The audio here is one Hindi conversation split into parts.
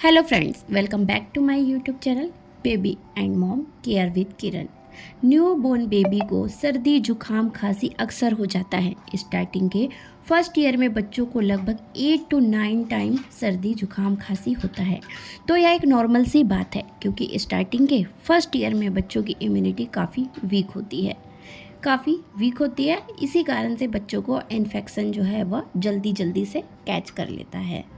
Hello friends, welcome back to my YouTube channel baby and mom care with Kiran. Newborn baby को सर्दी जुकाम खांसी अक्सर हो जाता है। स्टार्टिंग के फर्स्ट ईयर में बच्चों को लगभग 8 to 9 टाइम सर्दी जुकाम खांसी होता है। तो यह एक नॉर्मल सी बात है, क्योंकि स्टार्टिंग के फर्स्ट ईयर में बच्चों की इम्यूनिटी काफ़ी वीक होती है। इसी कारण से बच्चों को इन्फेक्शन जो है वह जल्दी से कैच कर लेता है।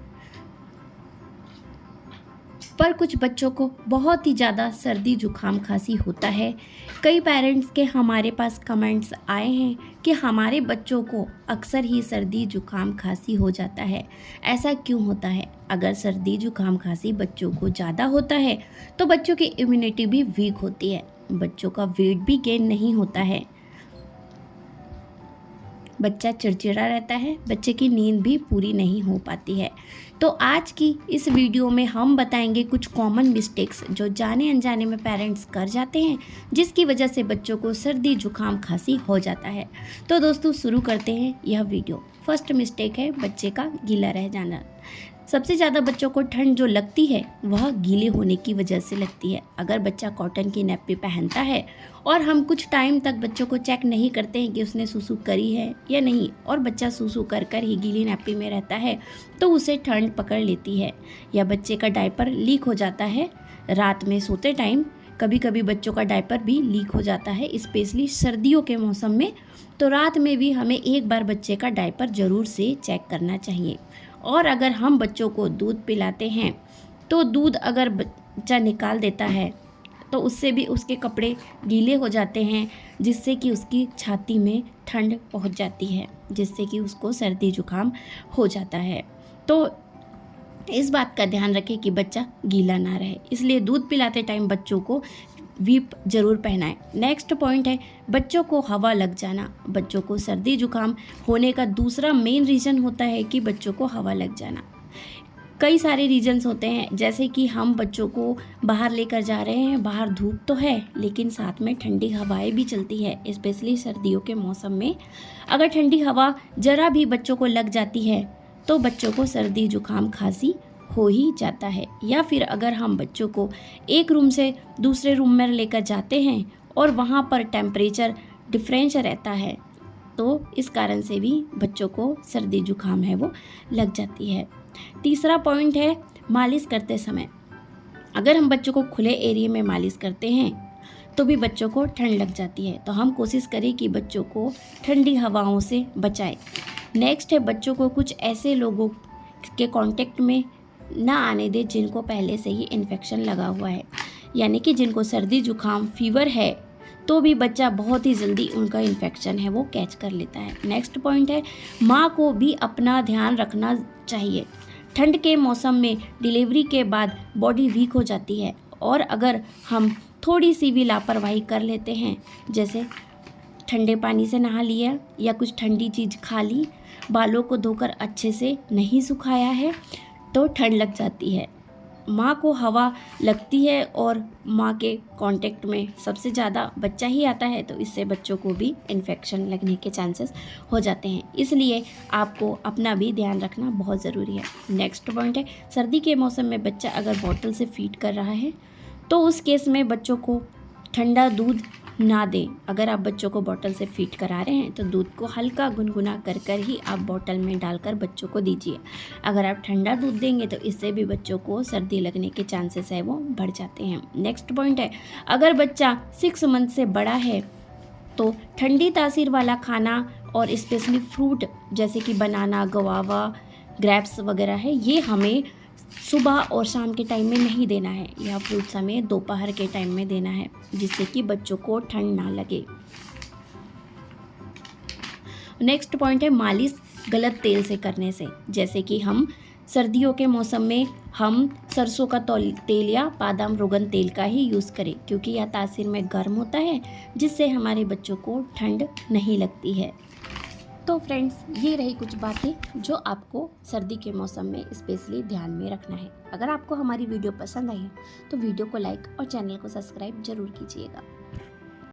पर कुछ बच्चों को बहुत ही ज़्यादा सर्दी जुकाम खांसी होता है। कई पेरेंट्स के हमारे पास कमेंट्स आए हैं कि हमारे बच्चों को अक्सर ही सर्दी जुकाम खांसी हो जाता है। ऐसा क्यों होता है? अगर सर्दी जुकाम खांसी बच्चों को ज़्यादा होता है तो बच्चों की इम्यूनिटी भी वीक होती है, बच्चों का वेट भी गेन नहीं होता है, बच्चा चिड़चिड़ा रहता है, बच्चे की नींद भी पूरी नहीं हो पाती है। तो आज की इस वीडियो में हम बताएंगे कुछ कॉमन मिस्टेक्स जो जाने अनजाने में पेरेंट्स कर जाते हैं, जिसकी वजह से बच्चों को सर्दी जुकाम खांसी हो जाता है। तो दोस्तों शुरू करते हैं यह वीडियो। फर्स्ट मिस्टेक है बच्चे का गीला रह जाना। सबसे ज़्यादा बच्चों को ठंड जो लगती है वह गीले होने की वजह से लगती है। अगर बच्चा कॉटन की नैपी पहनता है और हम कुछ टाइम तक बच्चों को चेक नहीं करते हैं कि उसने सुसु करी है या नहीं, और बच्चा सुसु कर ही गीली नैपी में रहता है, तो उसे ठंड पकड़ लेती है। या बच्चे का डायपर लीक हो जाता है रात में सोते टाइम। कभी कभी बच्चों का डायपर भी लीक हो जाता है, स्पेशली सर्दियों के मौसम में। तो रात में भी हमें एक बार बच्चे का डायपर ज़रूर से चेक करना चाहिए। और अगर हम बच्चों को दूध पिलाते हैं तो दूध अगर बच्चा निकाल देता है तो उससे भी उसके कपड़े गीले हो जाते हैं, जिससे कि उसकी छाती में ठंड पहुंच जाती है, जिससे कि उसको सर्दी जुकाम हो जाता है। तो इस बात का ध्यान रखें कि बच्चा गीला ना रहे, इसलिए दूध पिलाते टाइम बच्चों को वीप जरूर पहनाएं। नेक्स्ट पॉइंट है बच्चों को हवा लग जाना। बच्चों को सर्दी जुकाम होने का दूसरा मेन रीज़न होता है कि बच्चों को हवा लग जाना। कई सारे रीजंस होते हैं, जैसे कि हम बच्चों को बाहर लेकर जा रहे हैं, बाहर धूप तो है लेकिन साथ में ठंडी हवाएं भी चलती है, स्पेशली सर्दियों के मौसम में। अगर ठंडी हवा ज़रा भी बच्चों को लग जाती है तो बच्चों को सर्दी जुकाम खांसी हो ही जाता है। या फिर अगर हम बच्चों को एक रूम से दूसरे रूम में लेकर जाते हैं और वहाँ पर टेम्परेचर डिफरेंस रहता है, तो इस कारण से भी बच्चों को सर्दी जुकाम है वो लग जाती है। तीसरा पॉइंट है मालिश करते समय। अगर हम बच्चों को खुले एरिया में मालिश करते हैं तो भी बच्चों को ठंड लग जाती है, तो हम कोशिश करें कि बच्चों को ठंडी हवाओं से बचाएं। नेक्स्ट है बच्चों को कुछ ऐसे लोगों के कांटेक्ट में ना आने दे जिनको पहले से ही इन्फेक्शन लगा हुआ है, यानी कि जिनको सर्दी जुकाम फीवर है तो भी बच्चा बहुत ही जल्दी उनका इन्फेक्शन है वो कैच कर लेता है। नेक्स्ट पॉइंट है माँ को भी अपना ध्यान रखना चाहिए। ठंड के मौसम में डिलीवरी के बाद बॉडी वीक हो जाती है, और अगर हम थोड़ी सी भी लापरवाही कर लेते हैं, जैसे ठंडे पानी से नहा लिया या कुछ ठंडी चीज़ खा ली, बालों को धोकर अच्छे से नहीं सुखाया है, तो ठंड लग जाती है। माँ को हवा लगती है और माँ के कांटेक्ट में सबसे ज़्यादा बच्चा ही आता है, तो इससे बच्चों को भी इन्फेक्शन लगने के चांसेस हो जाते हैं। इसलिए आपको अपना भी ध्यान रखना बहुत ज़रूरी है। नेक्स्ट पॉइंट है सर्दी के मौसम में बच्चा अगर बॉटल से फीड कर रहा है तो उस केस में बच्चों को ठंडा दूध ना दें। अगर आप बच्चों को बोतल से फीड करा रहे हैं तो दूध को हल्का गुनगुना कर ही आप बोतल में डालकर बच्चों को दीजिए। अगर आप ठंडा दूध देंगे तो इससे भी बच्चों को सर्दी लगने के चांसेस है वो बढ़ जाते हैं। नेक्स्ट पॉइंट है अगर बच्चा 6 मंथ से बड़ा है तो ठंडी तासीर वाला खाना और स्पेशली फ्रूट जैसे कि बनाना, गवावा, ग्रेप्स वगैरह है, ये हमें सुबह और शाम के टाइम में नहीं देना है। यह फ्रूट्स हमें दोपहर के टाइम में देना है, जिससे कि बच्चों को ठंड ना लगे। नेक्स्ट पॉइंट है मालिश गलत तेल से करने से। जैसे कि हम सर्दियों के मौसम में हम सरसों का तेल या बादाम रोगन तेल का ही यूज़ करें, क्योंकि यह तासीर में गर्म होता है, जिससे हमारे बच्चों को ठंड नहीं लगती है। तो फ्रेंड्स, ये रही कुछ बातें जो आपको सर्दी के मौसम में स्पेशली ध्यान में रखना है। अगर आपको हमारी वीडियो पसंद आई है तो वीडियो को लाइक और चैनल को सब्सक्राइब जरूर कीजिएगा।